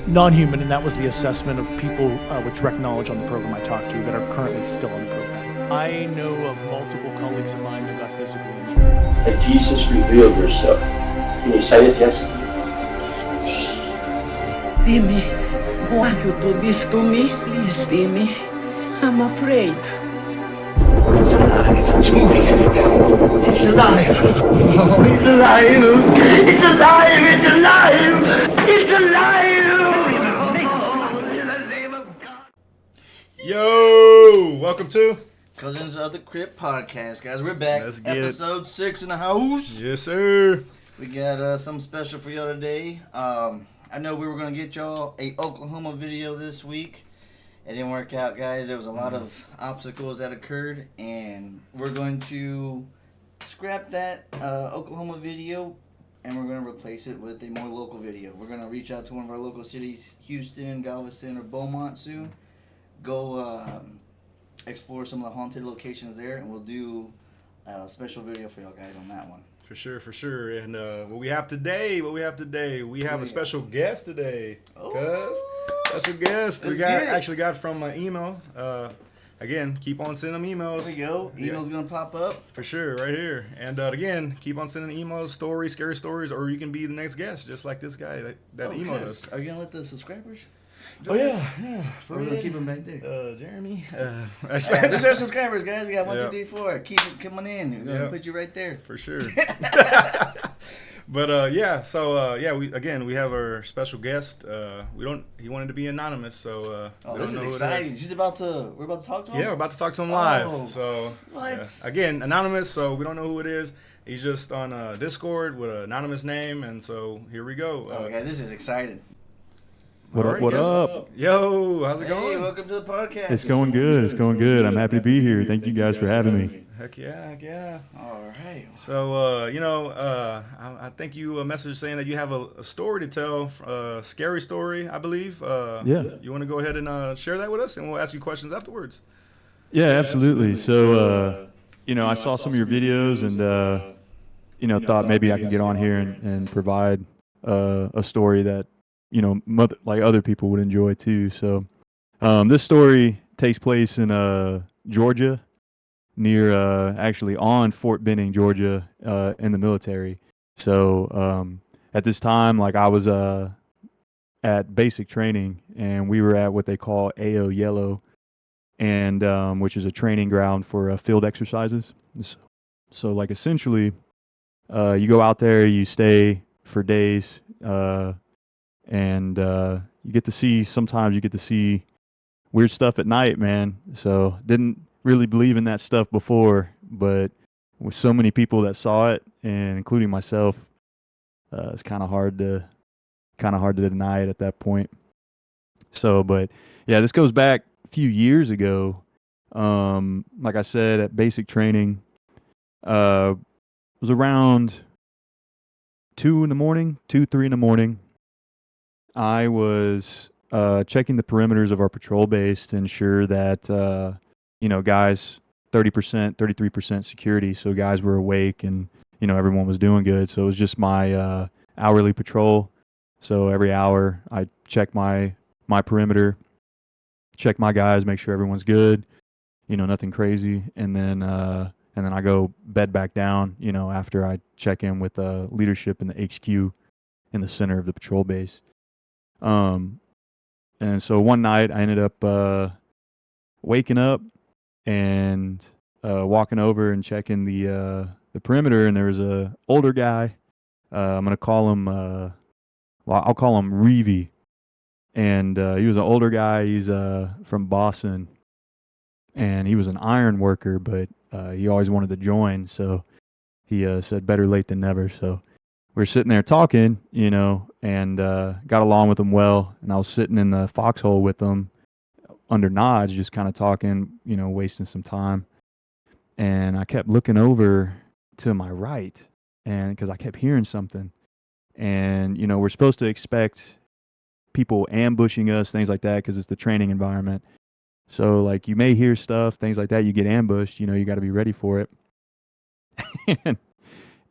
non-human, and that was the assessment of people with direct knowledge on the program I talked to that are currently still on the program. I know of multiple colleagues of mine that got physically injured. That Jesus revealed herself. Can you say it, yes? Timmy, why you do this to me? Please, Timmy. I'm afraid. It's alive. It's moving. It's alive. Oh, it's alive. It's alive. It's alive. It's alive. In the name of God. Yo, welcome to Cousins of the Crypt podcast, guys. We're back. Let's get it. Episode 6 in the house. Yes, sir. We got something special for y'all today. I know we were going to get y'all a Oklahoma video this week. It didn't work out, guys. There was a lot of obstacles that occurred, and we're going to scrap that Oklahoma video, and we're going to replace it with a more local video. We're going to reach out to one of our local cities, Houston, Galveston, or Beaumont soon. Go explore some of the haunted locations there, and we'll do a special video for y'all guys on that one. For sure. And what we have today, we have a special guest today. Special guest. We actually got from an email. Again, keep on sending them emails. There we go. Email's going to pop up. For sure, right here. And again, keep on sending emails, stories, scary stories, or you can be the next guest, just like this guy that emailed us. Are you going to let the subscribers? Oh, yeah. Or are we going to keep them back there? Jeremy. These are subscribers, guys. We got 1, 2, 3, 4. Keep it coming in. We're going to put you right there. For sure. But we have our special guest. He wanted to be anonymous, so we this don't is know exciting. We're about to talk to him? Yeah, we're about to talk to him live. Oh, so what? Again, anonymous, so we don't know who it is. He's just on Discord with an anonymous name, and so here we go. Guys, this is exciting. What up? Yo, how's it going? Hey, welcome to the podcast. It's going good. I'm happy to be here. Thank you guys for having me. Heck yeah. All right. So, I think you messaged saying that you have a story to tell, a scary story, I believe. Yeah. You want to go ahead and share that with us, and we'll ask you questions afterwards. Yeah, absolutely. So, I saw some of your videos and, thought maybe I could get on here and provide a story that, like other people would enjoy too. So, this story takes place in Georgia, near actually on Fort Benning, Georgia, in the military. So, at this time, like I was at basic training, and we were at what they call AO Yellow, and which is a training ground for field exercises. So, like essentially, you go out there, you stay for days. And you get to see weird stuff at night, man. So didn't really believe in that stuff before, but with so many people that saw it, and including myself, it's kind of hard to deny it at that point. So, but yeah, this goes back a few years ago. Like I said, at basic training, it was around 3 in the morning. I was checking the perimeters of our patrol base to ensure that, guys, 30%, 33% security. So guys were awake and, everyone was doing good. So it was just my hourly patrol. So every hour I check my perimeter, check my guys, make sure everyone's good, nothing crazy. And then I go bed back down, after I check in with leadership in the HQ in the center of the patrol base. And so one night I ended up waking up and walking over and checking the perimeter, and there was a older guy. I'm gonna call him I'll call him Reevy, and he was an older guy. He's from Boston, and he was an iron worker, but he always wanted to join, so he said better late than never. So we were sitting there talking, and got along with him well. And I was sitting in the foxhole with him under nods, just kind of talking, wasting some time. And I kept looking over to my right, and because I kept hearing something. And, we're supposed to expect people ambushing us, things like that, because it's the training environment. So, like, you may hear stuff, things like that. You get ambushed, you got to be ready for it.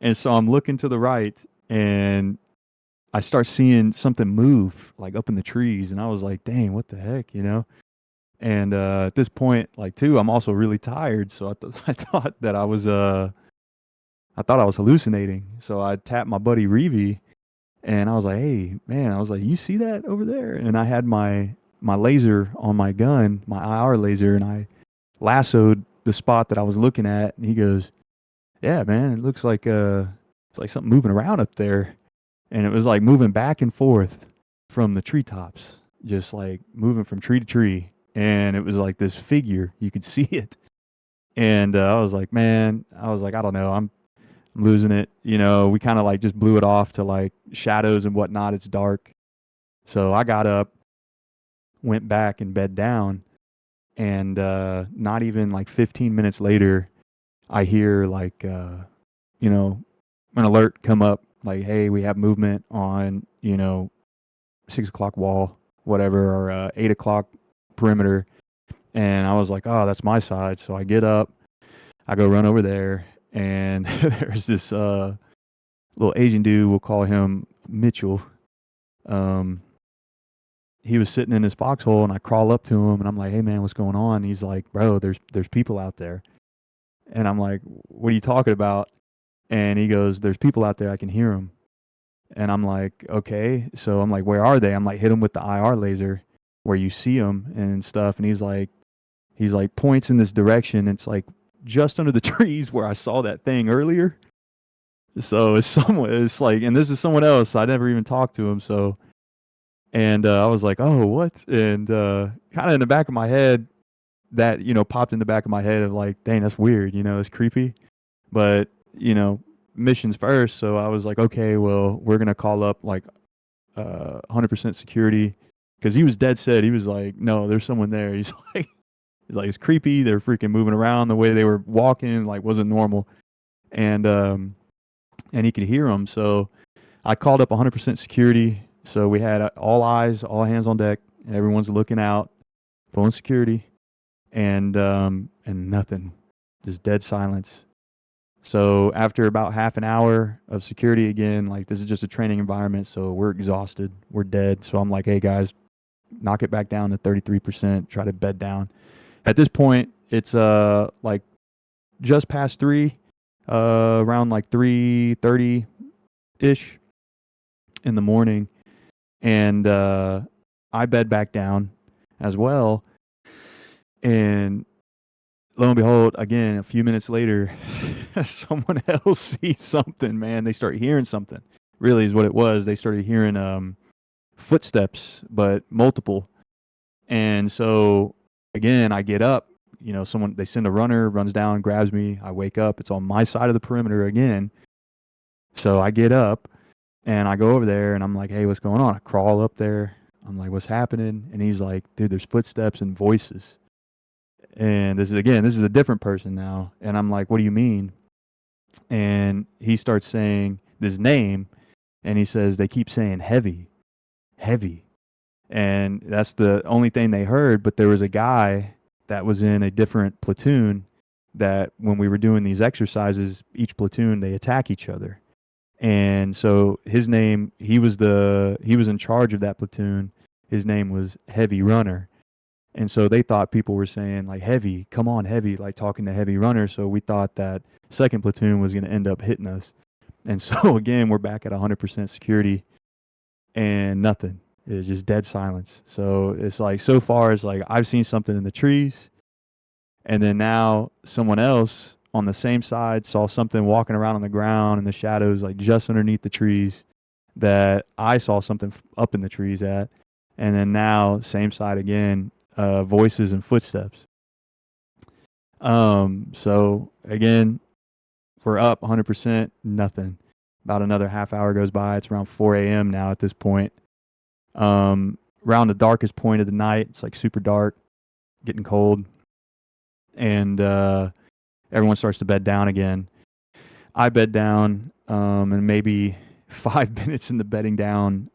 And so I'm looking to the right, and I start seeing something move like up in the trees, and I was like, dang, what the heck, you know? And at this point, like too, I'm also really tired, so I thought that I thought I was hallucinating. So I tapped my buddy Reevy, and I was like, hey man, I was like, you see that over there? And I had my laser on my gun, my IR laser, and I lassoed the spot that I was looking at. And he goes, yeah man, it looks like it's like something moving around up there. And it was like moving back and forth from the treetops, just like moving from tree to tree. And it was like this figure, you could see it. And I was like, man, I was like, I don't know, I'm losing it. You know, we kind of like just blew it off to like shadows and whatnot. It's dark. So I got up, went back and bed down. And not even like 15 minutes later, I hear like, you know, an alert come up like, hey, we have movement on, you know, 6 o'clock wall, whatever, or 8 o'clock perimeter. And I was like, oh, that's my side. So I get up, I go run over there, and there's this little Asian dude, we'll call him Mitchell. He was sitting in his foxhole, and I crawl up to him, and I'm like, hey man, what's going on? And he's like, bro, there's people out there. And I'm like, what are you talking about? And he goes, there's people out there, I can hear them. And I'm like, okay. So I'm like, where are they? I'm like, hit them with the IR laser where you see them and stuff. And he's like, points in this direction. It's like just under the trees where I saw that thing earlier. So it's like, and this is someone else. I never even talked to him. So, and I was like, oh, what? And kind of in the back of my head, that, you know, popped in the back of my head of like, dang, that's weird. You know, it's creepy. But, you know, missions first. So I was like, okay, well, we're going to call up like 100% security. Because he was dead set. He was like, no, there's someone there. He's like, it's creepy. They're freaking moving around. The way they were walking like wasn't normal. And he could hear them. So I called up 100% security. So we had all eyes, all hands on deck. Everyone's looking out, phone security, and nothing, just dead silence. So after about half an hour of security again, like this is just a training environment, so we're exhausted, we're dead. So I'm like, hey guys, knock it back down to 33%, try to bed down. At this point, it's like just past 3, around like 3:30-ish in the morning. And I bed back down as well. And lo and behold, again, a few minutes later, someone else sees something, man. They start hearing something. Really is what it was. They started hearing footsteps, but multiple. And so, again, I get up. You know, they send a runner, runs down, grabs me. I wake up. It's on my side of the perimeter again. So I get up, and I go over there, and I'm like, hey, what's going on? I crawl up there. I'm like, what's happening? And he's like, dude, there's footsteps and voices. And this is a different person now. And I'm like, what do you mean? And he starts saying this name, and he says, they keep saying heavy, heavy. And that's the only thing they heard. But there was a guy that was in a different platoon that when we were doing these exercises, each platoon, they attack each other. And so his name, he was in charge of that platoon. His name was Heavy Runner. And so they thought people were saying like, heavy, come on, heavy, like talking to Heavy Runner. So we thought that second platoon was going to end up hitting us. And so again, we're back at 100% security and nothing. It's just dead silence. So it's like, so far it's like, I've seen something in the trees. And then now someone else on the same side saw something walking around on the ground in the shadows, like just underneath the trees, that I saw something up in the trees at. And then now, same side again, voices and footsteps. So again, we're up 100%, nothing. About another half hour goes by. It's around 4 a.m. now at this point. Around the darkest point of the night, it's like super dark, getting cold. And everyone starts to bed down again. I bed down, and maybe 5 minutes in the bedding down,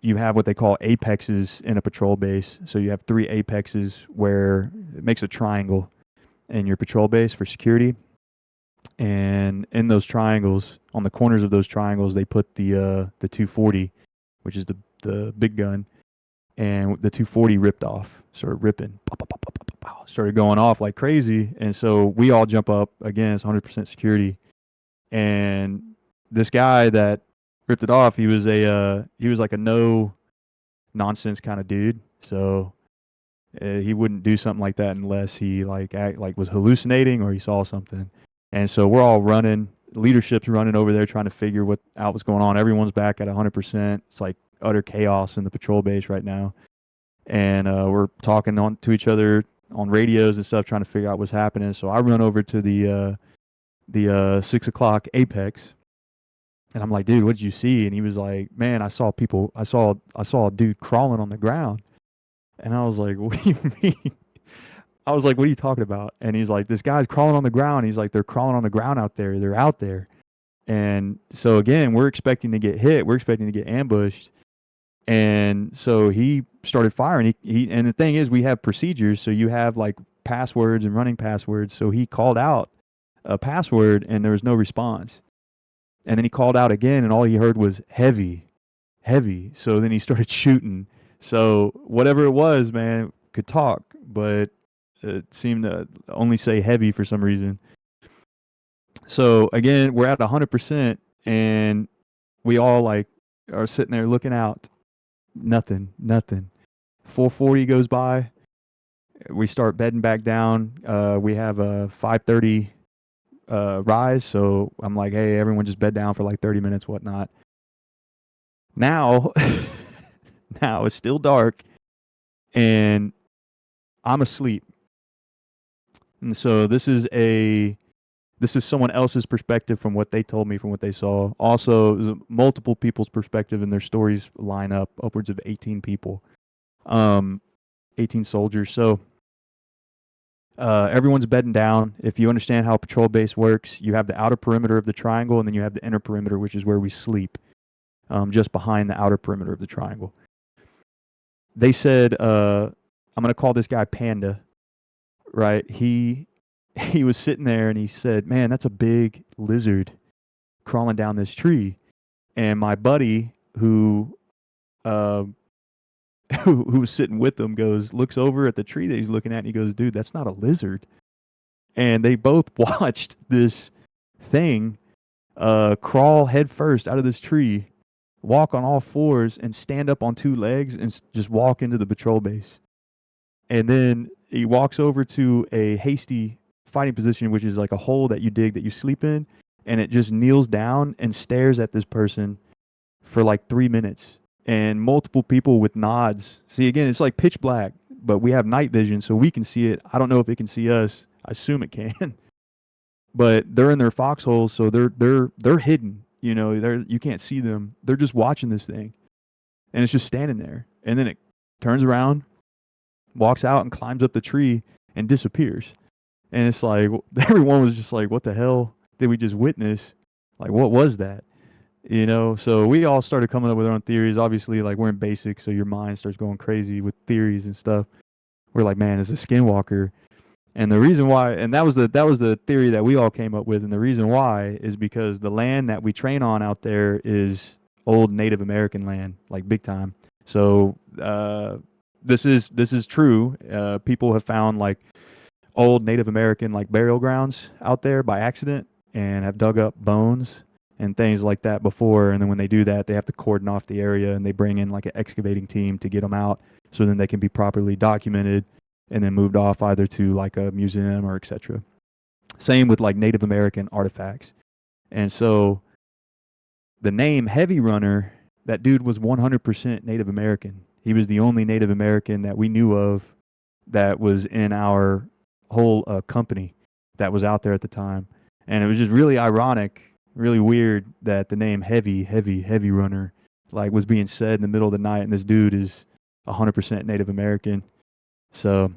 you have what they call apexes in a patrol base. So you have 3 apexes where it makes a triangle in your patrol base for security. and in those triangles, on the corners of those triangles, they put the 240, which is the big gun, and the 240 ripped off, started ripping, pow, pow, pow, pow, pow, pow, pow, started going off like crazy, and so we all jump up again. It's 100% security, and this guy that ripped it off, he was like a no nonsense kind of dude, so he wouldn't do something like that unless he like was hallucinating or he saw something. And so we're all running, leadership's running over there trying to figure what out what's going on. Everyone's back at 100%. It's like utter chaos in the patrol base right now, and we're talking on to each other on radios and stuff, trying to figure out what's happening. So I run over to the 6 o'clock Apex, and I'm like, dude, what did you see? And he was like, man, I saw a dude crawling on the ground. And I was like, what do you mean? I was like, what are you talking about? And he's like, this guy's crawling on the ground. He's like, they're crawling on the ground out there. They're out there. And so again, we're expecting to get hit. We're expecting to get ambushed. And so he started firing. And the thing is, we have procedures. So you have like passwords and running passwords. So he called out a password and there was no response. And then he called out again and all he heard was heavy, heavy. So then he started shooting. So whatever it was, man, could talk, but it seemed to only say heavy for some reason. So again, we're at 100%, and we all like are sitting there looking out. Nothing. 440 goes by. We start bedding back down. We have a 5:30 rise, so I'm like, hey, everyone just bed down for like 30 minutes, whatnot. Now, now it's still dark, and I'm asleep. And so this is someone else's perspective from what they told me, from what they saw. Also, multiple people's perspective, and their stories line up, upwards of 18 people, 18 soldiers. So everyone's bedding down. If you understand how a patrol base works, you have the outer perimeter of the triangle, and then you have the inner perimeter, which is where we sleep, just behind the outer perimeter of the triangle. They said, I'm going to call this guy Panda, right? He was sitting there and he said, man, that's a big lizard crawling down this tree. And my buddy who was sitting with him looks over at the tree that he's looking at, and he goes, dude, that's not a lizard. And they both watched this thing crawl head first out of this tree, walk on all fours, and stand up on two legs and just walk into the patrol base. And then he walks over to a hasty fighting position, which is like a hole that you dig that you sleep in, and it just kneels down and stares at this person for like 3 minutes. And multiple people with nods. See, again, it's like pitch black, but we have night vision, so we can see it. I don't know if it can see us. I assume it can. But they're in their foxholes, so they're hidden. You know, you can't see them. They're just watching this thing, and it's just standing there. And then it turns around, walks out, and climbs up the tree and disappears. And it's like everyone was just like, "What the hell did we just witness? Like, what was that?" You know. So we all started coming up with our own theories. Obviously, like, we're in basic, so your mind starts going crazy with theories and stuff. We're like, "Man, it's a skinwalker." And the reason why, and that was the theory that we all came up with, and the reason why is because the land that we train on out there is old Native American land, like big time. So this is true. People have found like old Native American like burial grounds out there by accident, and have dug up bones and things like that before. And then when they do that, they have to cordon off the area, and they bring in like an excavating team to get them out, so then they can be properly documented and then moved off either to like a museum or etc. Same with like Native American artifacts. And so the name Heavy Runner, that dude was 100% Native American. He was the only Native American that we knew of that was in our whole company that was out there at the time. And it was just really ironic, really weird that the name Heavy Runner like was being said in the middle of the night, and this dude is 100% Native American. So,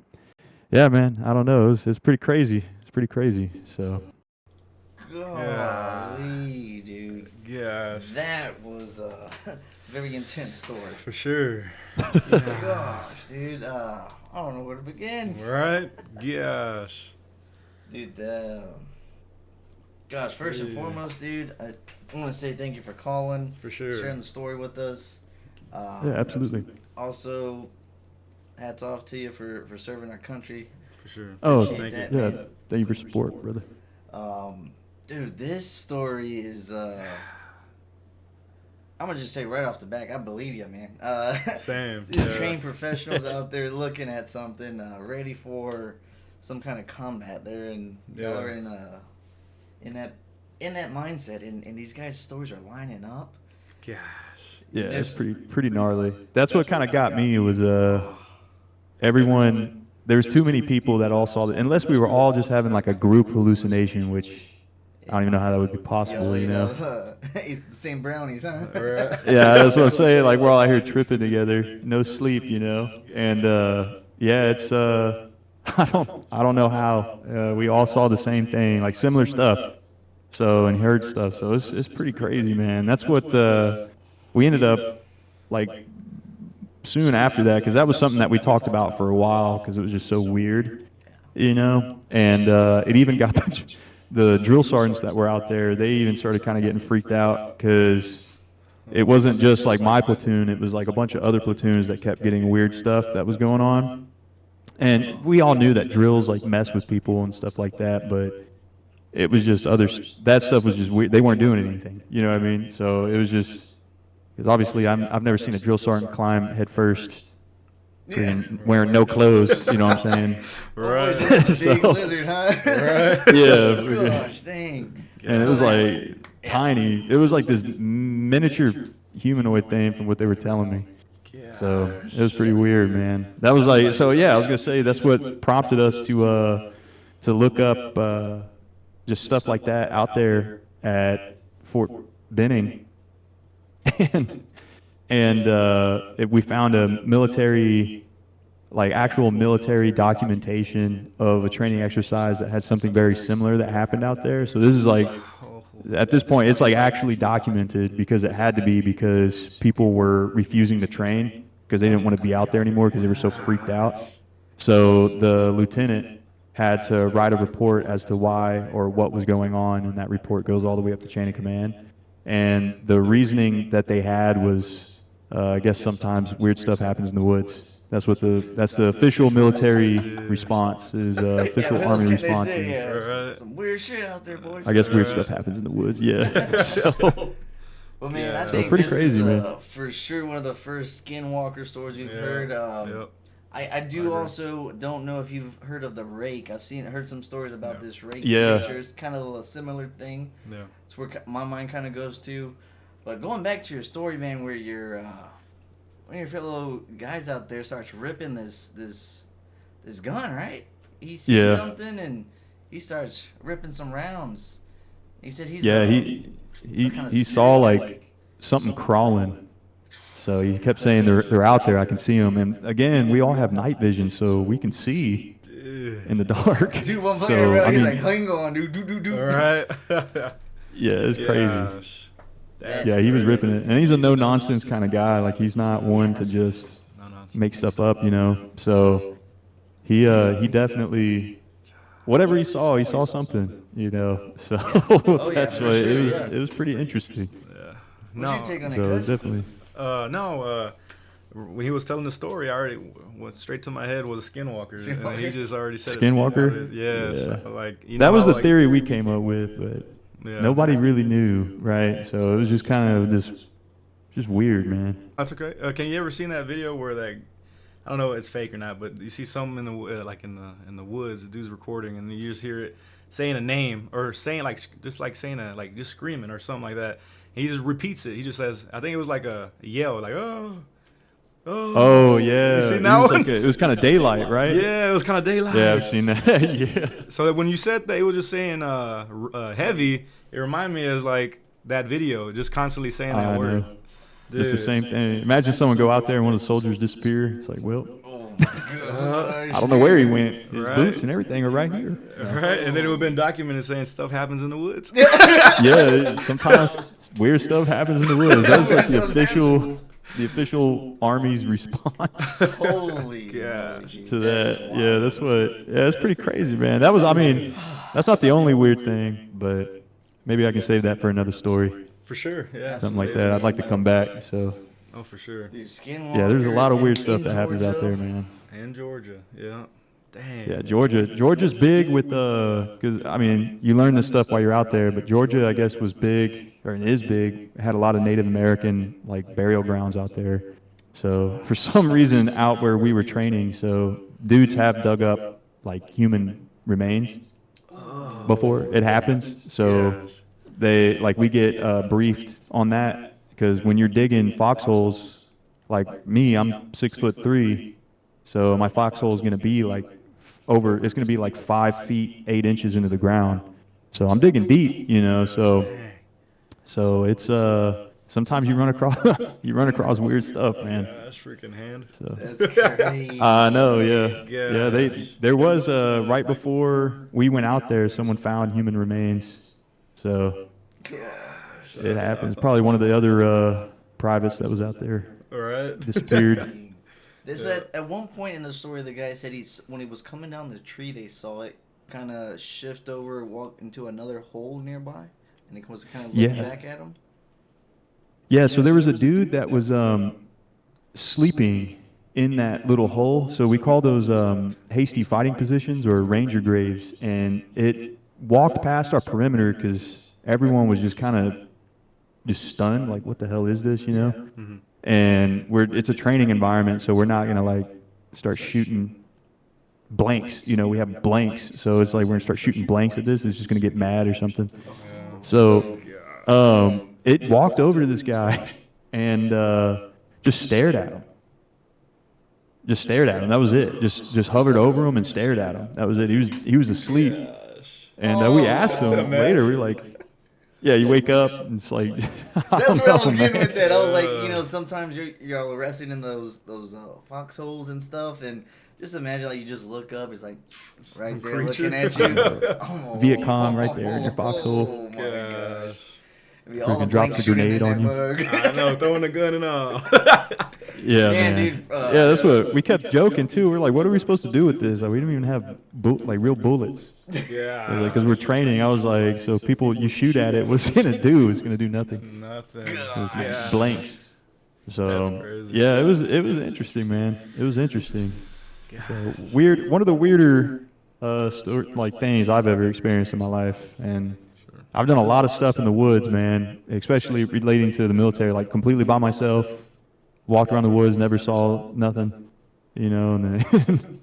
yeah, man, I don't know. It's pretty crazy. It's pretty crazy. So, golly, dude. Gosh. That was a very intense story. For sure. Gosh, dude. I don't know where to begin. Right? Gosh. Dude, Gosh, first and foremost, dude, I want to say thank you for calling, For sure. sharing the story with us. Yeah, absolutely. Also, hats off to you for serving our country. For sure. Oh, Appreciate thank that, yeah. man. Thank you for support, brother. Dude, this story is. I'm gonna just say right off the bat, I believe you, man. Same. These trained professionals out there looking at something, ready for some kind of combat. They're in, y'all are in that mindset, and these guys' stories are lining up. Gosh. Yeah, it's pretty gnarly. That's what kind of got me was everyone. There was too many people that all saw it, unless we were all just having like a group hallucination, which I don't even know how that would be possible, you know? It's the same brownies, huh? Yeah, that's what I'm saying. Like we're all out here tripping together, no sleep, you know. And yeah, it's I don't know how we all saw the same thing, like similar stuff. So and heard stuff. So it's pretty crazy, man. That's what we ended up like soon after that, because that was something that we talked about for a while because it was just so weird, you know. And it even got the drill sergeants that were out there. They even started kind of getting freaked out because it wasn't just like my platoon. It was like a bunch of other platoons that kept getting weird stuff that was going on. And we all knew that drills like mess with people and stuff like that, but it was just that stuff was just weird. They weren't doing anything, you know what I mean? So it was just, because obviously I've never seen a drill sergeant climb head first, wearing no clothes, you know what I'm saying? Right. So- Big lizard, huh? Right. Yeah. Gosh, dang. And it was like tiny. It was like this miniature humanoid thing from what they were telling me. So it was pretty weird, man. That was like, so yeah, I was gonna say that's what prompted us to look up just stuff like that out there at Fort Benning, and we found a military, like actual military documentation of a training exercise that had something very similar that happened out there. So this is like, at this point, it's like actually documented because it had to be, because people were refusing to train because they didn't want to be out there anymore because they were so freaked out. So the lieutenant had to write a report as to why or what was going on, and that report goes all the way up the chain of command. And the reasoning that they had was, I guess sometimes weird stuff happens in the woods. That's the official military response, is official what else Army can they response. say? is, Yeah, some weird shit out there, boys. I guess weird stuff happens in the woods, yeah. So, Well, man, I So think pretty this crazy, is man. For sure one of the first skinwalker stories you've heard. Yep. I do also don't know if you've heard of the rake. I've heard some stories about this rake Yeah. creature. It's kind of a similar thing. Yeah. It's where my mind kind of goes to. But going back to your story, man, where your one of your fellow guys out there starts ripping this gun, right? He sees Yeah. something and he starts ripping some rounds. He said he's yeah, he saw like something crawling. So he kept saying they're out there. I can see them. And again, we all have night vision, so we can see in the dark. Dude, one point So, around, I he's mean, like, hang on, dude, do. All right. yeah, it's crazy. Gosh. That's Yeah, he was crazy. ripping it, and he's a no nonsense kind of guy. Like he's not one to just No nonsense. make stuff up, you know. So he definitely, whatever he saw something, you know. So that's for what sure, it was. yeah. It was pretty interesting. Yeah. What's your take on it, So cuz? definitely. No. When he was telling the story, I already went straight to my head was a skinwalker, and he just already said Skinwalker? it. Yeah. Yeah. So, like That was the like, theory we came up with, but Yeah. nobody really knew, right? So it was just kind of just weird, man. That's okay. Can you ever seen that video where that, I don't know if it's fake or not, but you see something in the like in the woods, the dude's recording, and you just hear it saying a name or saying like saying a like just screaming or something like that. And he just repeats it. He just says, I think it was like a yell, like oh. Oh yeah, You seen it that was one? like it was kind of daylight, right? Yeah, it was kind of daylight. Yeah, I've seen that. Yeah. So that when you said that it was just saying heavy, it reminded me of like that video, just constantly saying that I word. know. Just the same thing. Imagine someone go out there and one of the soldiers disappear. It's like, well, Oh my gosh. I don't know where he went. His Right. boots and everything are right here. Right, and then it would have been documented saying stuff happens in the woods. Yeah, sometimes weird stuff happens in the woods. That's like Stuff the official Army's response Holy Gosh. moly. to that. Yeah, that's pretty crazy, man. That was, I mean, that's not the only weird thing, but maybe I can save that for another story, For sure. Yeah. something like Save that. it. I'd like to come back. So Oh, for sure. Dude, Skinwalker. yeah, there's a lot of weird in stuff that happens out Georgia. there, man. And Georgia. Yeah. Dang. Yeah, Georgia's big with because I mean you learn this stuff while you're out there, but Georgia I guess was big or is big. Had a lot of Native American like burial grounds out there. So for some reason out where we were training, so dudes have dug up like human remains before it happens. So they like we get briefed on that because when you're digging foxholes, like me, I'm 6'3", so my foxhole is going to be like it's going to be like 5 feet 8 inches into the ground. So I'm digging deep, you know. So it's sometimes you run across weird stuff, man. Yeah, that's freaking hand. So That's crazy. I know, yeah, yeah. Gosh. There was right before we went out there, someone found human remains. So it happens. Probably one of the other privates that was out there All right. disappeared. This at one point in the story, the guy said when he was coming down the tree, they saw it kind of shift over, walk into another hole nearby, and he was kind of looking back at him. Yeah, so there was a dude that was sleeping in that little hole. So we call those hasty fighting positions or ranger graves, and it walked past our perimeter because everyone was just kind of just stunned, like what the hell is this, you know? Mm-hmm. And it's a training environment, so we're not gonna like start shooting blanks. You know, we have blanks, so it's like we're gonna start shooting blanks at this. It's just gonna get mad or something. So it walked over to this guy and just stared at him. Just stared at him. That was it. Just hovered over him and stared at him. That was it. He was asleep. And we asked him later. We were like, yeah, you wake up and it's like. That's where I was getting man. with that. I was like, you know, sometimes you're resting in those foxholes and stuff, and just imagine like you just look up, it's like right there Creature. looking at you. Oh, Viet Cong right there in your foxhole. Oh my gosh. Maybe all Freaking the drops blanks a shooting in grenade on that you. mug. I know, throwing a gun and all. Yeah, Man, man. dude, Yeah, that's what we kept joking too. We're like, what are we supposed to do with this? Like, we don't even have like real bullets. Yeah. Because we're training. I was like, so people you shoot at it, what's it gonna do? It's gonna do nothing. Nothing. It's Yeah. blanks. So That's crazy. yeah, it was interesting, man. It was interesting. So weird. One of the weirder like things I've ever experienced in my life, and I've done a lot of stuff in the woods, man. Especially relating to the military, like completely by myself. Walked around the woods, never saw nothing, you know. And then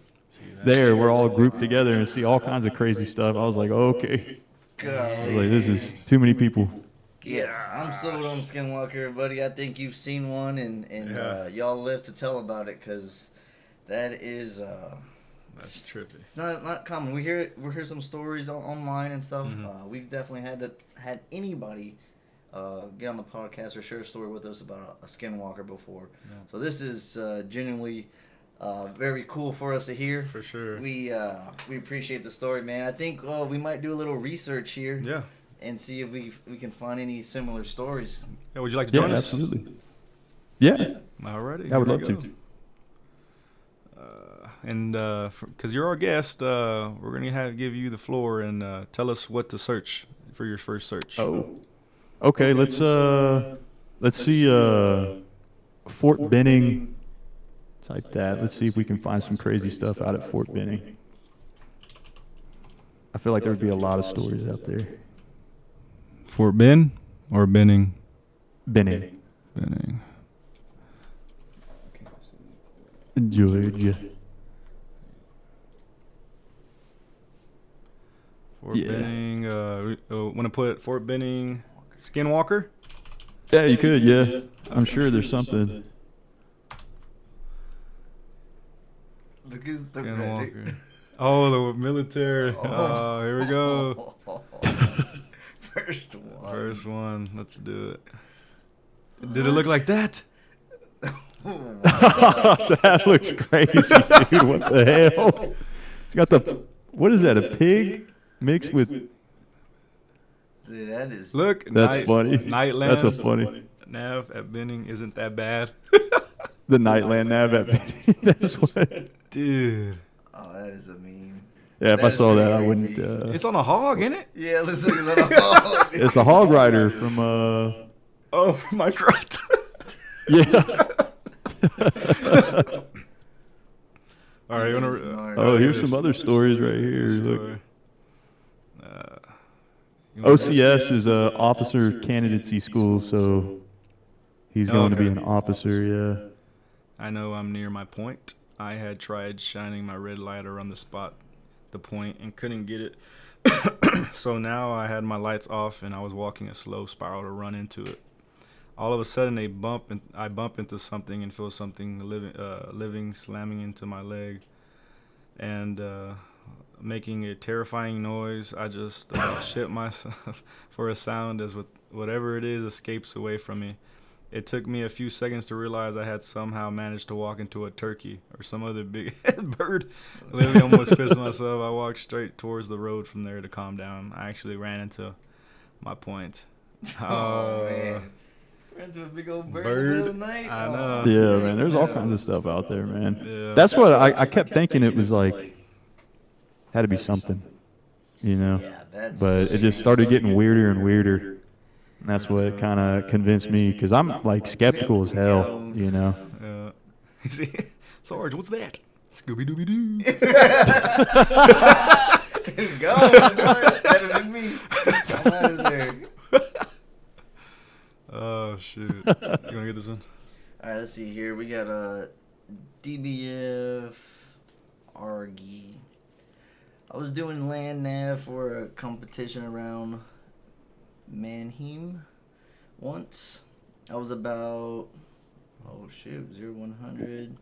there, we're all grouped together and see all kinds of crazy stuff. I was like, okay. I was like, this is too many people. Yeah, I'm sold on Skinwalker, buddy. I think you've seen one, and y'all live to tell about it, because that is That's trippy. it's not common. We hear some stories online and stuff. We've definitely had anybody get on the podcast or share a story with us about a Skinwalker before. Yeah. So this is genuinely very cool for us to hear. For sure. We appreciate the story, man. I think we might do a little research here. Yeah. And see if we can find any similar stories. Yeah, would you like to join us? Absolutely. Yeah, Alrighty. I would here love we to. go. And because you're our guest, we're gonna give you the floor and tell us what to search for your first search. Oh. Okay, let's see Fort Benning. Type that. Let's see if we can find some crazy stuff out at Fort Benning. I feel like there would be a lot of stories out there. Fort Ben or Benning? Benning, Benning. Georgia. Fort Yeah. Benning. Want to put Fort Benning Skinwalker? Yeah, you could. Yeah, I'm sure there's something. Look at the Skinwalker. Oh, the military. Oh, here we go. First one. First one. Let's do it. Did it look like that? That looks crazy, dude. What the hell? It's got what is that? A pig mixed with? Dude, that is. Look. That's funny. Nightland. That's a funny. Nav at Benning isn't that bad. The Nightland Nav at Benning. That's what. Dude. Oh, that is a meme. Yeah, if I That is saw that, I pretty wouldn't. creepy. It's on a hog, ain't it? Yeah, let's look at that hog. It's a hog rider from. Oh, Minecraft. Yeah. All right, you wanna? Oh, here's some other stories right here. Look. Story. You wanna- OCS is a officer candidacy school, so he's going to be an officer. Yeah. I know I'm near my point. I had tried shining my red light around the point, and couldn't get it. So now I had my lights off, and I was walking a slow spiral to run into it. All of a sudden, I bump into something and feel something living slamming into my leg, and making a terrifying noise. I just shit myself for a sound as whatever it is escapes away from me. It took me a few seconds to realize I had somehow managed to walk into a turkey or some other big bird. I literally almost pissed myself. I walked straight towards the road from there to calm down. I actually ran into my point. Oh, man. Ran into a big old bird in the middle of the night? I know. Yeah, man. There's all kinds of stuff out there, man. Yeah. That's what I kept thinking. It was like had to be something, you know. Yeah, that's... But it just started getting weirder and weirder. And that's what kind of convinced me, because I'm like skeptical as hell, you know. You see, Sarge, what's that? Scooby Dooby Doo. Go, better than me. I'm out of there. Oh shit! You wanna get this one? All right, let's see here. We got DBF Argy. I was doing land nav for a competition around Mannheim once. I was about 0-100,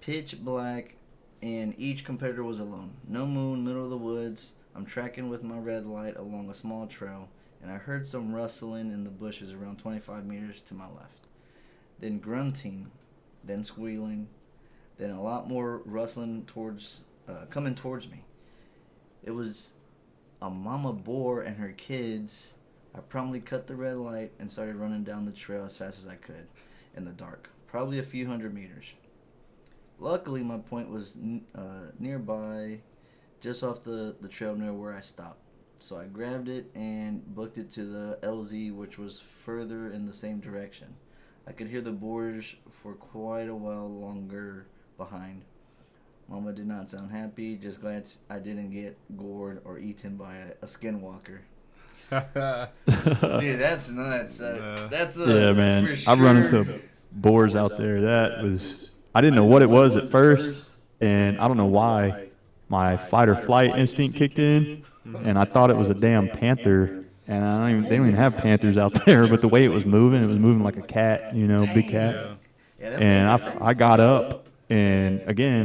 pitch black, and each competitor was alone. No moon, middle of the woods. I'm tracking with my red light along a small trail, and I heard some rustling in the bushes around 25 meters to my left. Then grunting, then squealing, then a lot more rustling coming towards me. It was a mama boar and her kids. I promptly cut the red light and started running down the trail as fast as I could in the dark, probably a few hundred meters. Luckily, my point was nearby, just off the trail near where I stopped. So I grabbed it and booked it to the LZ, which was further in the same direction. I could hear the boars for quite a while longer behind. Mama did not sound happy, just glad I didn't get gored or eaten by a skinwalker. Dude, that's nuts. That's Yeah, man. for I've run sure. into boars out there. That was, I didn't know what it was at first, and I don't know why my fight or flight instinct kicked in, and I thought it was a damn panther. And they don't even have panthers out there, but the way it was moving like a cat, you know, big cat. Yeah, And I got up. And again,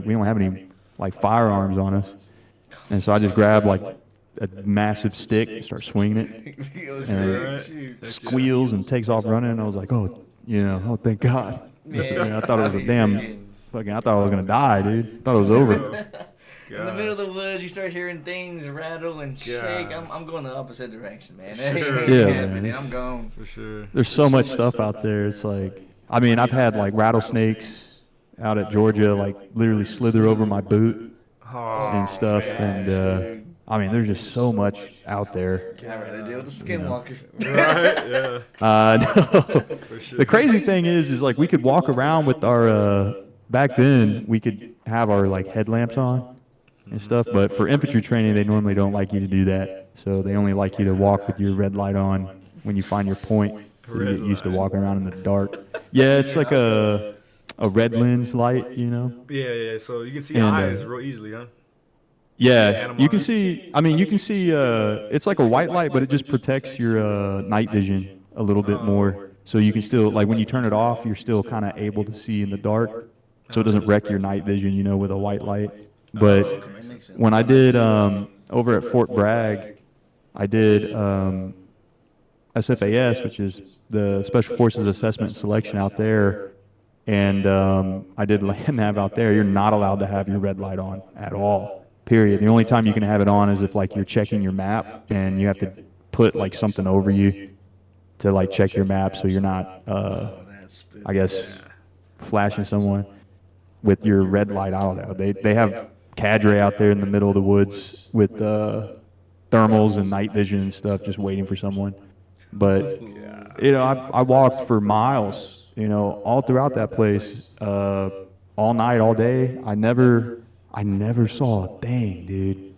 we don't have any like firearms on us, and so I just grabbed like a massive stick and start swinging it, and it squeals and takes off running. And I was like, oh thank God. I thought it was a damn fucking. I thought I was gonna die, dude. I thought it was over. In the middle of the woods, you start hearing things rattle and shake. I'm going the opposite direction, man. That ain't Yeah, happening. man. I'm gone. For sure. There's so much stuff out there. It's like, I mean, I've had like rattlesnakes out at Georgia, like literally slither over my boot and stuff. And I mean, there's just so much out there. I'd rather deal with the skinwalker. Right? Yeah. No. For sure. The crazy thing is like we could walk around with our back then we could have our like headlamps on and stuff, but for infantry training they normally don't like you to do that. So they only like you to walk with your red light on when you find your point. So you get used to walking around in the dark. Yeah, it's like a red lens light, you know. Yeah. So you can see And, eyes real easily, huh? Yeah, you can see. I mean, you can see. It's like a white light, but it just protects your night vision a little bit more. So you can still, like, when you turn it off, you're still kind of able to see in the dark. So it doesn't wreck your night vision, you know, with a white light. But when I did over at Fort Bragg, I did SFAS, which is the Special Forces Assessment and Selection out there. And I did land nav out there. You're not allowed to have your red light on at all. Period. The only time you can have it on is if like you're checking your map and you have to put like something over you to like check your map so you're not, I guess, flashing someone with your red light. I don't know. They have cadre out there in the middle of the woods with thermals and night vision and stuff, just waiting for someone. But you know, I walked for miles, you know, all throughout that place, all night, all day. I never saw a thing, dude.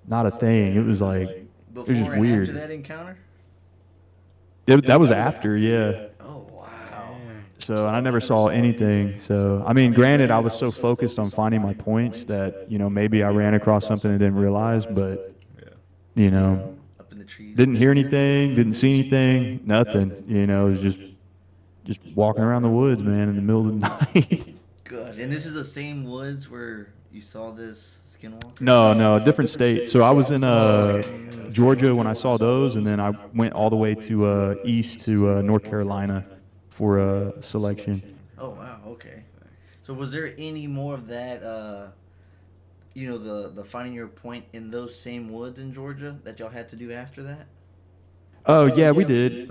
Not a thing. It was like, it was just Before and weird. after that encounter? That was after, yeah. Oh, wow. So, and I never saw anything. So, I mean, granted, I was so focused on finding my points that, you know, maybe I ran across something and didn't realize, but, you know, Up in the trees. didn't hear anything, didn't see anything, nothing. You know, it was just walking around the woods, man, in the middle of the night. Gosh, and this is the same woods where you saw this skinwalker? No, different state. So I was in Georgia when I saw those, and then I went all the way to east to North Carolina for a selection. Oh, wow, okay. So was there any more of that, you know, the finding your point in those same woods in Georgia that y'all had to do after that? Oh yeah, we did.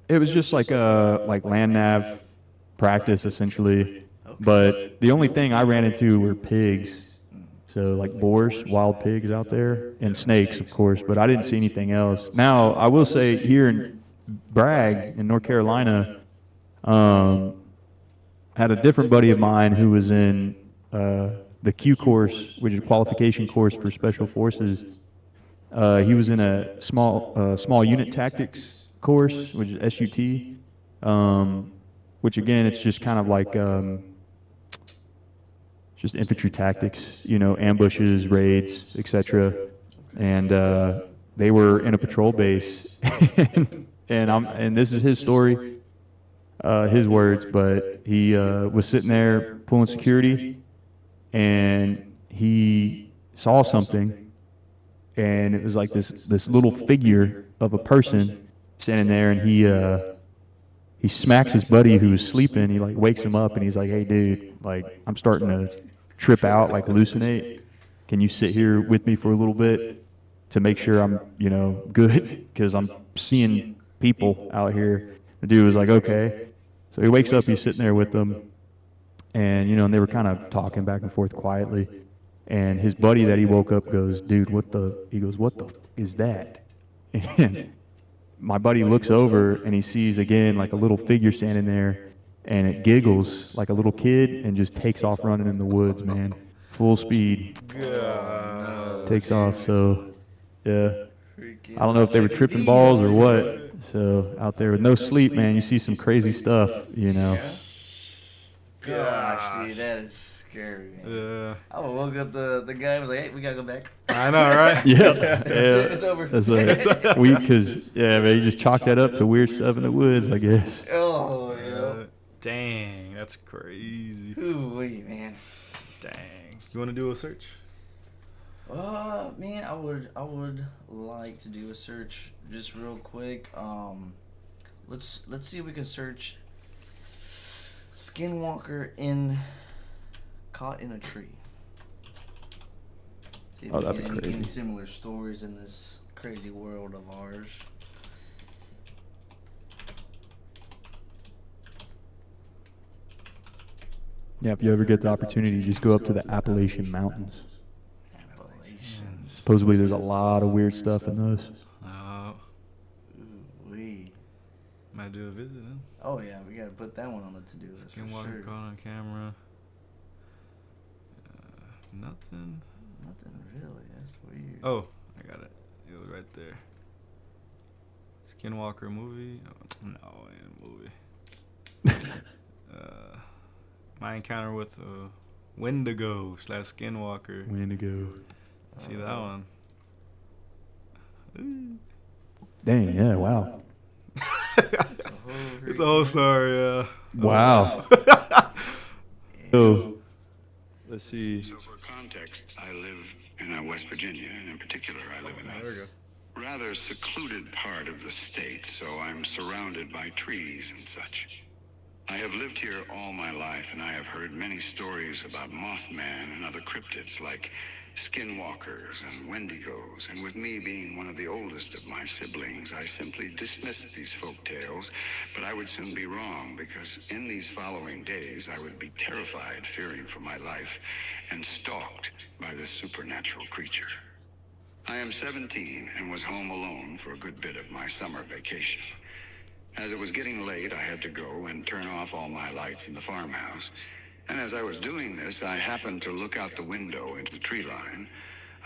It was just like land nav practice essentially, but the only thing I ran into were pigs. So like boars, wild pigs out there, and snakes, of course, but I didn't see anything else. Now, I will say here in Bragg, in North Carolina, had a different buddy of mine who was in the Q course, which is a qualification course for special forces. He was in a small unit tactics course, which is SUT, which again, it's just kind of like just infantry tactics, you know, ambushes, raids, etc. And they were in a patrol base, and this is his story, his words, but he was sitting there pulling security, and he saw something, and it was like this little figure of a person standing there, and he smacks his buddy who was sleeping. He like wakes him up, and he's like, "Hey, dude, like I'm starting to trip out, like hallucinate. Can you sit here with me for a little bit to make sure I'm, you know, good? Because I'm seeing people out here." The dude was like, "Okay." So he wakes up. He's sitting there with them, and you know, and they were kind of talking back and forth quietly. And his buddy that he woke up goes, "Dude, what the?" He goes, "What the is that?" And my buddy looks over and he sees again like a little figure standing there, and it giggles like a little kid and just takes off running in the woods, man. Full speed. Takes off. So, yeah. I don't know if they were tripping balls or what. So, out there with no sleep, man, you see some crazy stuff, you know. Gosh, dude, that is scary, man. Yeah. I woke up the guy and was like, "Hey, we gotta go back." I know, right? Yeah. It's over. That's like, yeah, man, you just chalk that up to weird stuff in the woods, I guess. Oh, yeah. Dang, that's crazy. Ooh-wee, man. Dang. You want to do a search? Man, I would like to do a search just real quick. Let's see if we can search Skinwalker caught in a tree. See if we that'd get be crazy. any similar stories in this crazy world of ours. Yeah, if you ever get the opportunity, just go up to the Appalachian Mountains. Appalachians. Supposedly there's a lot of weird stuff in those. Ooh-wee. Might do a visit, huh? Oh yeah, we gotta put that one on the to-do list for Skinwalker sure. caught on camera. Nothing. Nothing really. That's weird. Oh, I got it. It was right there. Skinwalker movie? Oh, no, it ain't a movie. My encounter with a Wendigo / Skinwalker. Wendigo. See that one? Ooh. Dang, yeah, wow. It's a whole story, yeah. Wow. So, let's see. So for context, I live in West Virginia, and in particular, I live in a rather secluded part of the state, so I'm surrounded by trees and such. I have lived here all my life, and I have heard many stories about Mothman and other cryptids like skinwalkers and wendigos, and with me being one of the oldest of my siblings, I simply dismissed these folk tales, but I would soon be wrong, because in these following days I would be terrified, fearing for my life, and stalked by this supernatural creature. I am 17 and was home alone for a good bit of my summer vacation. As it was getting late, I had to go and turn off all my lights in the farmhouse. And as I was doing this, I happened to look out the window into the tree line.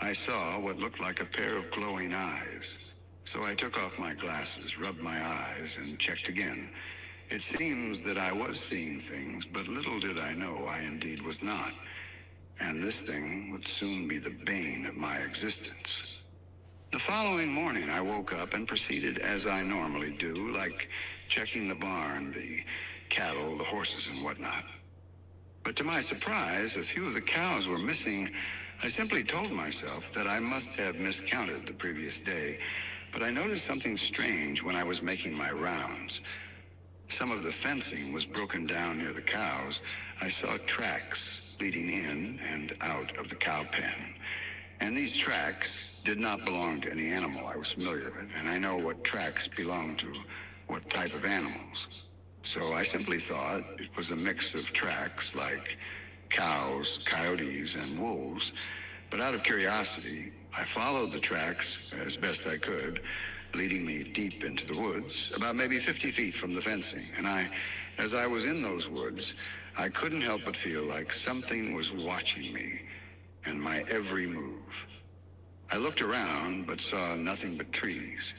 I saw what looked like a pair of glowing eyes. So I took off my glasses, rubbed my eyes, and checked again. It seems that I was seeing things, but little did I know I indeed was not. And this thing would soon be the bane of my existence. The following morning, I woke up and proceeded as I normally do, like checking the barn, the cattle, the horses, and whatnot. But to my surprise, a few of the cows were missing. I simply told myself that I must have miscounted the previous day, but I noticed something strange when I was making my rounds. Some of the fencing was broken down near the cows. I saw tracks leading in and out of the cow pen. And these tracks did not belong to any animal I was familiar with, and I know what tracks belong to what type of animals. So I simply thought it was a mix of tracks like cows, coyotes, and wolves. But out of curiosity, I followed the tracks as best I could, leading me deep into the woods, about maybe 50 feet from the fencing. And as I was in those woods, I couldn't help but feel like something was watching me and my every move. I looked around, but saw nothing but trees.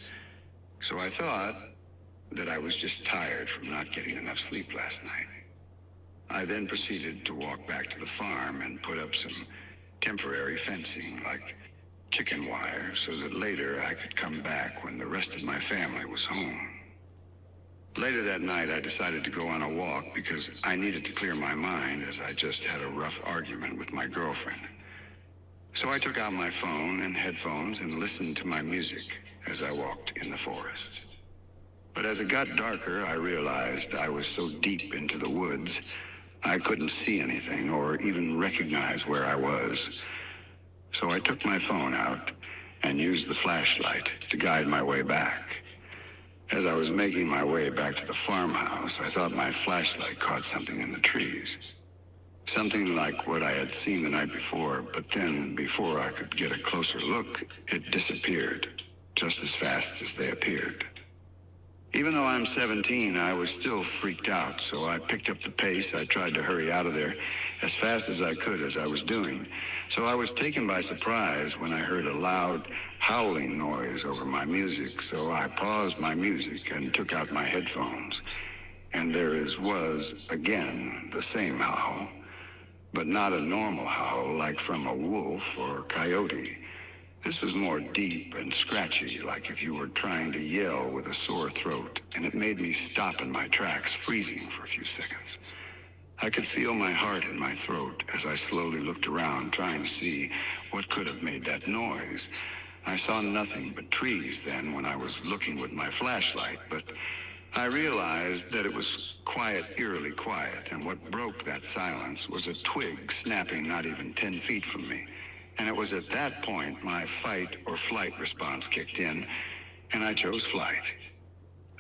So I thought that I was just tired from not getting enough sleep last night. I then proceeded to walk back to the farm and put up some temporary fencing, like chicken wire, so that later I could come back when the rest of my family was home. Later that night, I decided to go on a walk because I needed to clear my mind, as I just had a rough argument with my girlfriend. So I took out my phone and headphones and listened to my music as I walked in the forest. But as it got darker, I realized I was so deep into the woods, I couldn't see anything or even recognize where I was. So I took my phone out and used the flashlight to guide my way back. As I was making my way back to the farmhouse, I thought my flashlight caught something in the trees. Something like what I had seen the night before, but then, before I could get a closer look, it disappeared, just as fast as they appeared. Even though I'm 17, I was still freaked out, so I picked up the pace. I tried to hurry out of there as fast as I could, as I was doing. So I was taken by surprise when I heard a loud howling noise over my music, so I paused my music and took out my headphones. And there was, again, the same howl, but not a normal howl like from a wolf or coyote. This was more deep and scratchy, like if you were trying to yell with a sore throat, and it made me stop in my tracks, freezing for a few seconds. I could feel my heart in my throat as I slowly looked around, trying to see what could have made that noise. I saw nothing but trees then when I was looking with my flashlight, but I realized that it was quiet, eerily quiet, and what broke that silence was a twig snapping not even 10 feet from me. And it was at that point my fight or flight response kicked in, and I chose flight.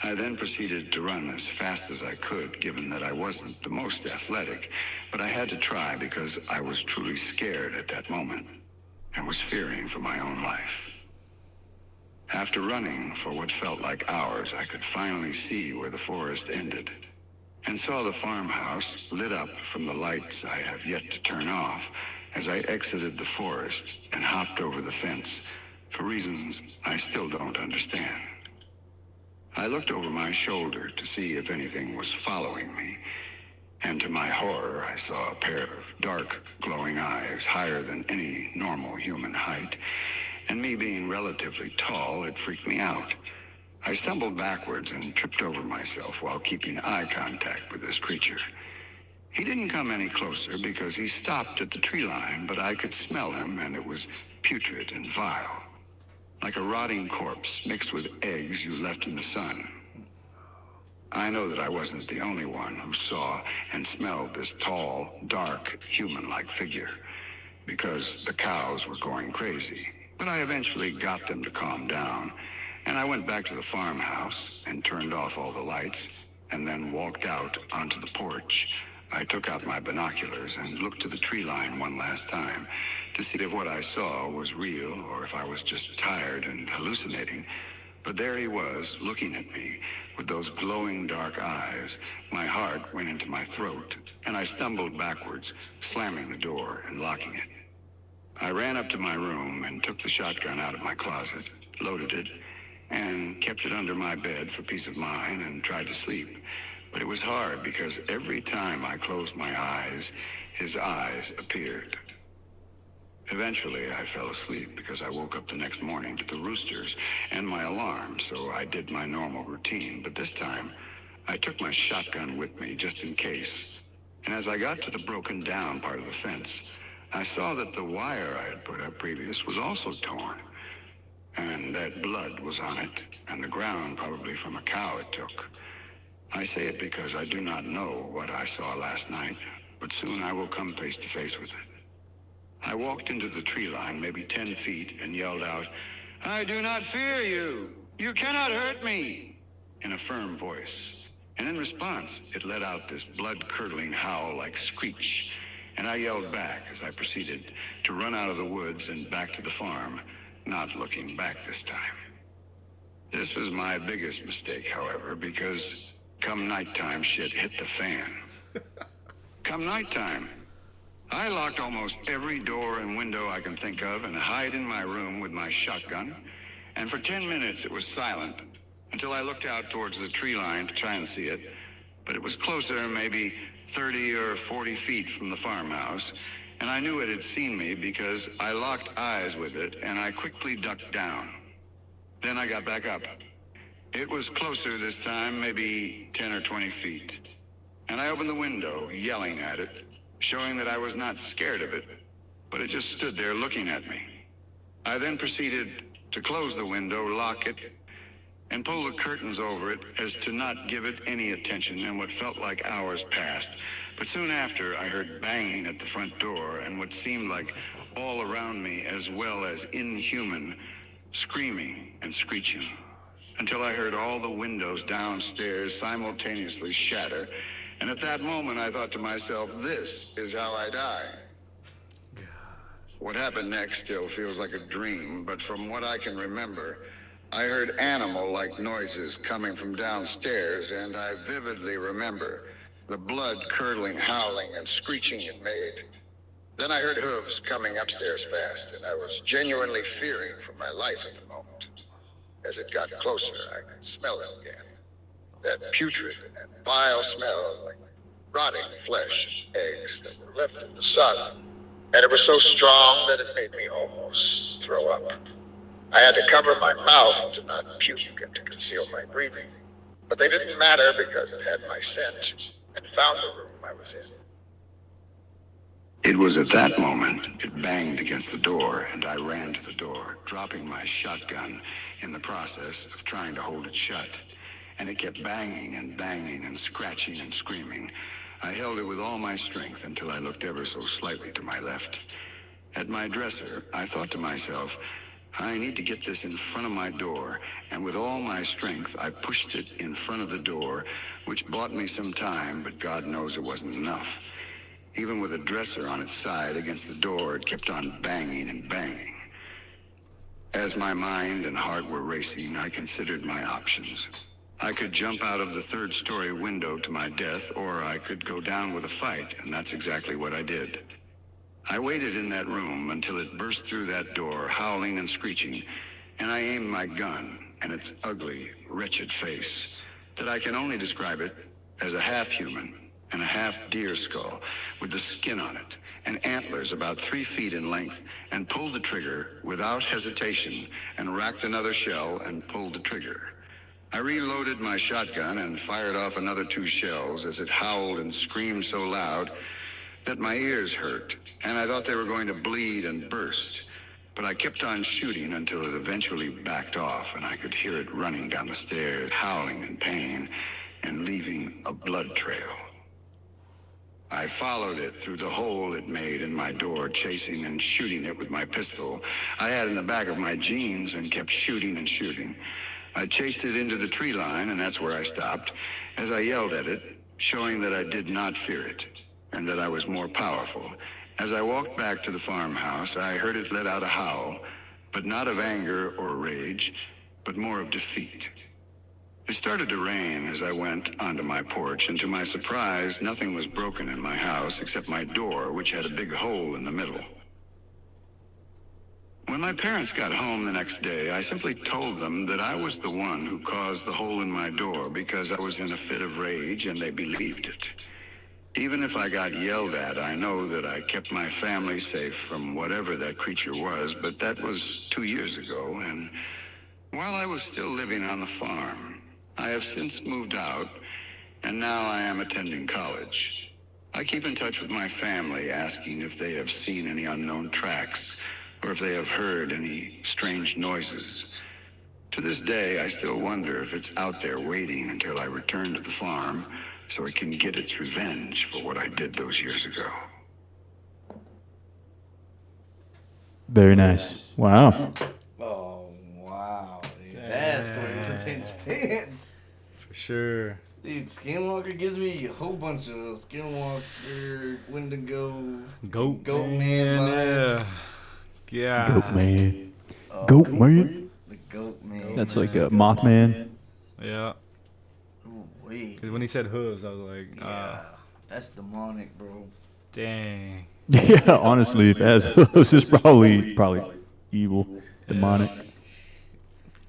I then proceeded to run as fast as I could, given that I wasn't the most athletic, but I had to try because I was truly scared at that moment and was fearing for my own life. After running for what felt like hours, I could finally see where the forest ended and saw the farmhouse lit up from the lights I have yet to turn off as I exited the forest and hopped over the fence for reasons I still don't understand. I looked over my shoulder to see if anything was following me, and to my horror, I saw a pair of dark, glowing eyes higher than any normal human height, and me being relatively tall, it freaked me out. I stumbled backwards and tripped over myself while keeping eye contact with this creature. He didn't come any closer because he stopped at the tree line, but I could smell him, and it was putrid and vile, like a rotting corpse mixed with eggs you left in the sun. I know that I wasn't the only one who saw and smelled this tall, dark, human-like figure. because the cows were going crazy. But I eventually got them to calm down, and I went back to the farmhouse and turned off all the lights, and then walked out onto the porch. I took out my binoculars and looked to the tree line one last time to see if what I saw was real or if I was just tired and hallucinating. But there he was, looking at me with those glowing dark eyes. My heart went into my throat, and I stumbled backwards, slamming the door and locking it. I ran up to my room and took the shotgun out of my closet, loaded it, and kept it under my bed for peace of mind and tried to sleep. But it was hard because every time I closed my eyes, his eyes appeared. Eventually, I fell asleep because I woke up the next morning to the roosters and my alarm, so I did my normal routine. But this time, I took my shotgun with me just in case. And as I got to the broken down part of the fence, I saw that the wire I had put up previous was also torn, and that blood was on it, and the ground probably from a cow it took. I say it because I do not know what I saw last night, but soon I will come face to face with it. I walked into the tree line, maybe 10 feet, and yelled out, "I do not fear you. You cannot hurt me," in a firm voice. And in response, it let out this blood-curdling howl like screech, and I yelled back as I proceeded to run out of the woods and back to the farm, not looking back this time. This was my biggest mistake, however, because come nighttime, shit hit the fan. Come nighttime, I locked almost every door and window I can think of and hide in my room with my shotgun, and for 10 minutes it was silent until I looked out towards the tree line to try and see it, but it was closer, maybe 30 or 40 feet from the farmhouse, and I knew it had seen me because I locked eyes with it and I quickly ducked down. Then I got back up. It was closer this time, maybe 10 or 20 feet, and I opened the window, yelling at it, showing that I was not scared of it, but it just stood there looking at me. I then proceeded to close the window, lock it, and pull the curtains over it as to not give it any attention, and what felt like hours passed. But soon after, I heard banging at the front door and what seemed like all around me, as well as inhuman screaming and screeching, until I heard all the windows downstairs simultaneously shatter. And at that moment, I thought to myself, this is how I die. What happened next still feels like a dream, but from what I can remember, I heard animal-like noises coming from downstairs, and I vividly remember the blood-curdling howling and screeching it made. Then I heard hooves coming upstairs fast, and I was genuinely fearing for my life at the moment. As it got closer, I could smell it again. That putrid and vile smell, like rotting flesh and eggs that were left in the sun. And it was so strong that it made me almost throw up. I had to cover my mouth to not puke and to conceal my breathing. But they didn't matter because it had my scent and found the room I was in. It was at that moment it banged against the door, and I ran to the door, dropping my shotgun in the process of trying to hold it shut. And it kept banging and scratching and screaming. I held it with all my strength until I looked ever so slightly to my left. At my dresser, I thought to myself, I need to get this in front of my door, and with all my strength, I pushed it in front of the door, which bought me some time, but God knows it wasn't enough. Even with a dresser on its side against the door, it kept on banging and banging. As my mind and heart were racing, I considered my options. I could jump out of the third-story window to my death, or I could go down with a fight, and that's exactly what I did. I waited in that room until it burst through that door, howling and screeching, and I aimed my gun at its ugly, wretched face, that I can only describe it as a half-human and a half-deer skull with the skin on it and antlers about 3 feet in length, and pulled the trigger without hesitation and racked another shell and pulled the trigger. I reloaded my shotgun and fired off another 2 shells as it howled and screamed so loud that my ears hurt, and I thought they were going to bleed and burst. But I kept on shooting until it eventually backed off, and I could hear it running down the stairs, howling in pain and leaving a blood trail. I followed it through the hole it made in my door, chasing and shooting it with my pistol I had in the back of my jeans, and kept shooting and shooting. I chased it into the tree line, and that's where I stopped, as I yelled at it, showing that I did not fear it, and that I was more powerful. As I walked back to the farmhouse, I heard it let out a howl, but not of anger or rage, but more of defeat. It started to rain as I went onto my porch, and to my surprise, nothing was broken in my house except my door, which had a big hole in the middle. When my parents got home the next day, I simply told them that I was the one who caused the hole in my door because I was in a fit of rage, and they believed it. Even if I got yelled at, I know that I kept my family safe from whatever that creature was, but that was 2 years ago, and while I was still living on the farm, I have since moved out, and now I am attending college. I keep in touch with my family, asking if they have seen any unknown tracks, or if they have heard any strange noises. To this day, I still wonder if it's out there waiting until I return to the farm, so it can get its revenge for what I did those years ago. Very nice. Wow. Oh, wow, dude. That story was intense. For sure. Dude, Skinwalker gives me a whole bunch of Skinwalker, Wendigo, Goat Man vibes. Yeah. Goat man. Goat man. The Goat Man. That's like a Mothman. Yeah. Ooh, wait. Because when he said hooves, I was like, Yeah, that's demonic, bro. dang. Yeah, honestly, if it has hooves, it's probably evil, demonic.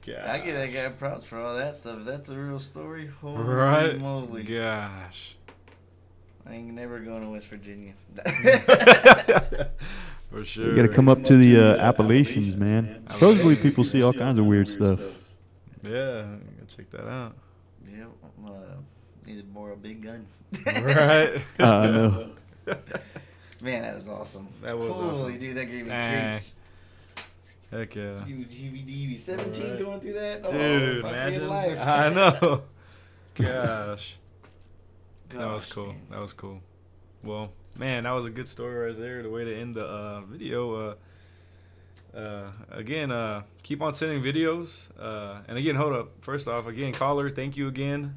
God. I give that guy props for all that stuff. If that's a real story, holy Right? moly. Gosh. I ain't never going to West Virginia. For sure. You got to come up to the Appalachians, man. Supposedly, people see all kinds of weird stuff. Yeah, go check that out. Yeah, need to borrow a big gun. Right? I know. Man, that was awesome. That was Holy awesome. dude, that gave me Dang. creeps. Heck yeah. You DVD 17 Right. going through that? Dude, fuck me imagine. in life. I know. Gosh. That was Gosh, cool. man. That was cool. Well, man, that was a good story right there. The way to end the video. Again, keep on sending videos. And again, hold up. First off, again, caller, thank you again.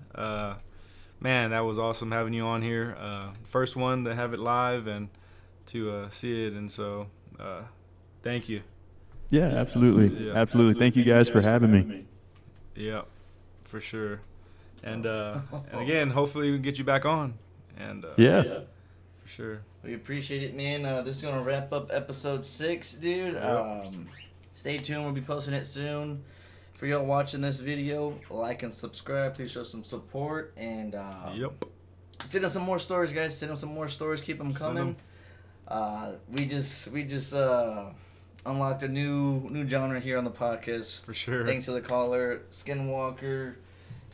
Man, that was awesome having you on here. First one to have it live and to see it. And so, thank you. Yeah, absolutely. Yeah. Absolutely. Thank you guys for having me. Yeah, for sure. And again, hopefully we can get you back on. And Yeah. for sure. We appreciate it, man. This is going to wrap up episode 6, dude. Stay tuned. We'll be posting it soon. For y'all watching this video, like and subscribe. Please show some support. And Yep. send us some more stories, guys. Send us some more stories. Keep them coming. We just unlocked a new genre here on the podcast. For sure. Thanks to the caller. Skinwalker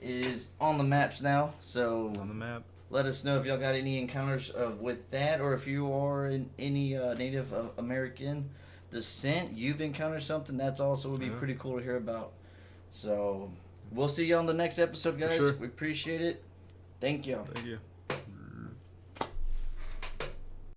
is on the maps now. So On the map. let us know if y'all got any encounters with that, or if you are in any Native American descent, you've encountered something. That's also would be Yeah. pretty cool to hear about. So we'll see you on the next episode, guys. sure. We appreciate it. Thank y'all. Thank you.